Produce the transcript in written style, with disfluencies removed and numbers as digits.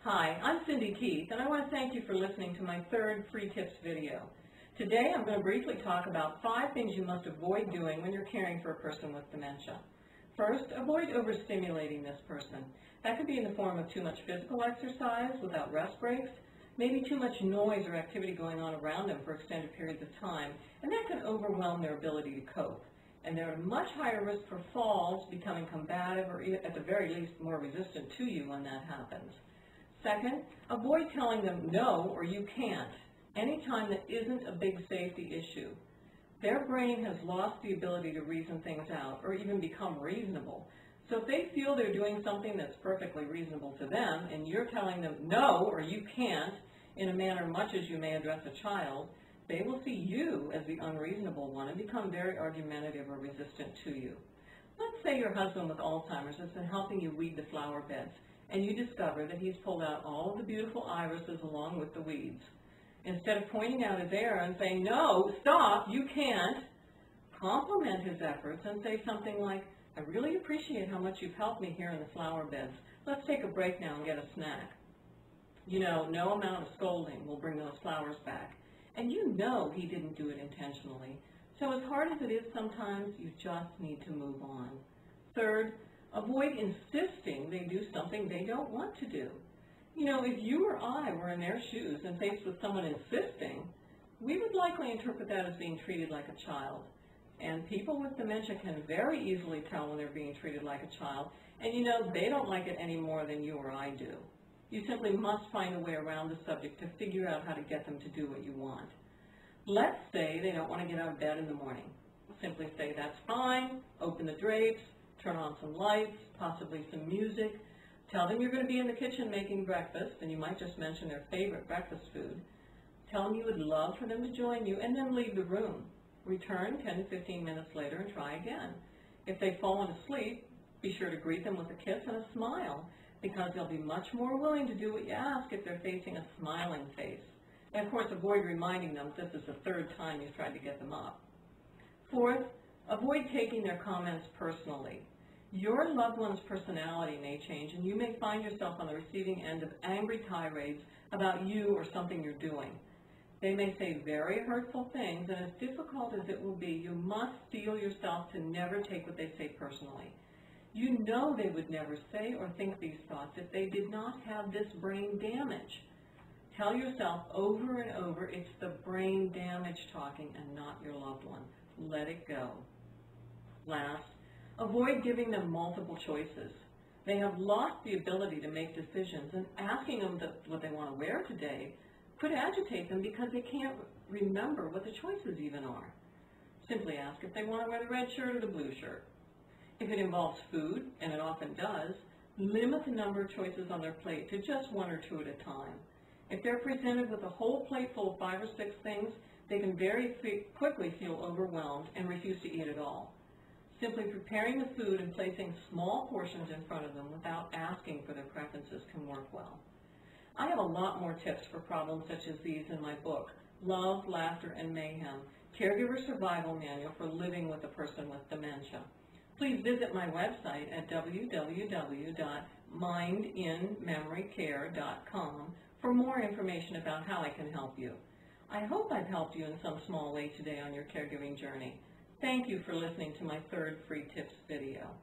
Hi, I'm Cindy Keith, and I want to thank you for listening to my third free tips video. Today I'm going to briefly talk about 5 things you must avoid doing when you're caring for a person with dementia. First, avoid overstimulating this person. That could be in the form of too much physical exercise without rest breaks, maybe too much noise or activity going on around them for extended periods of time, and that can overwhelm their ability to cope. And they're at much higher risk for falls, becoming combative, or at the very least more resistant to you when that happens. Second, avoid telling them no or you can't anytime that isn't a big safety issue. Their brain has lost the ability to reason things out or even become reasonable. So if they feel they're doing something that's perfectly reasonable to them and you're telling them no or you can't in a manner much as you may address a child, they will see you as the unreasonable one and become very argumentative or resistant to you. Let's say your husband with Alzheimer's has been helping you weed the flower beds, and you discover that he's pulled out all of the beautiful irises along with the weeds. Instead of pointing out his error and saying, no, stop, you can't, compliment his efforts and say something like, I really appreciate how much you've helped me here in the flower beds. Let's take a break now and get a snack. You know, no amount of scolding will bring those flowers back. And you know he didn't do it intentionally. So as hard as it is sometimes, you just need to move on. Third, avoid insisting they do something they don't want to do. You know, if you or I were in their shoes and faced with someone insisting, we would likely interpret that as being treated like a child. And people with dementia can very easily tell when they're being treated like a child. And you know, they don't like it any more than you or I do. You simply must find a way around the subject to figure out how to get them to do what you want. Let's say they don't want to get out of bed in the morning. Simply say, that's fine, open the drapes, turn on some lights, possibly some music. Tell them you're going to be in the kitchen making breakfast, and you might just mention their favorite breakfast food. Tell them you would love for them to join you, and then leave the room. Return 10 to 15 minutes later and try again. If they've fallen asleep, be sure to greet them with a kiss and a smile, because they'll be much more willing to do what you ask if they're facing a smiling face. And of course, avoid reminding them this is the third time you've tried to get them up. Fourth, avoid taking their comments personally. Your loved one's personality may change, and you may find yourself on the receiving end of angry tirades about you or something you're doing. They may say very hurtful things, and as difficult as it will be, you must steel yourself to never take what they say personally. You know they would never say or think these thoughts if they did not have this brain damage. Tell yourself over and over, it's the brain damage talking and not your loved one. Let it go. Last, avoid giving them multiple choices. They have lost the ability to make decisions, and asking them what they want to wear today could agitate them because they can't remember what the choices even are. Simply ask if they want to wear the red shirt or the blue shirt. If it involves food, and it often does, limit the number of choices on their plate to just 1 or 2 at a time. If they're presented with a whole plate full of 5 or 6 things, they can very quickly feel overwhelmed and refuse to eat at all. Simply preparing the food and placing small portions in front of them without asking for their preferences can work well. I have a lot more tips for problems such as these in my book, Love, Laughter, and Mayhem, Caregiver Survival Manual for Living with a Person with Dementia. Please visit my website at www.mindinmemorycare.com for more information about how I can help you. I hope I've helped you in some small way today on your caregiving journey. Thank you for listening to my third free tips video.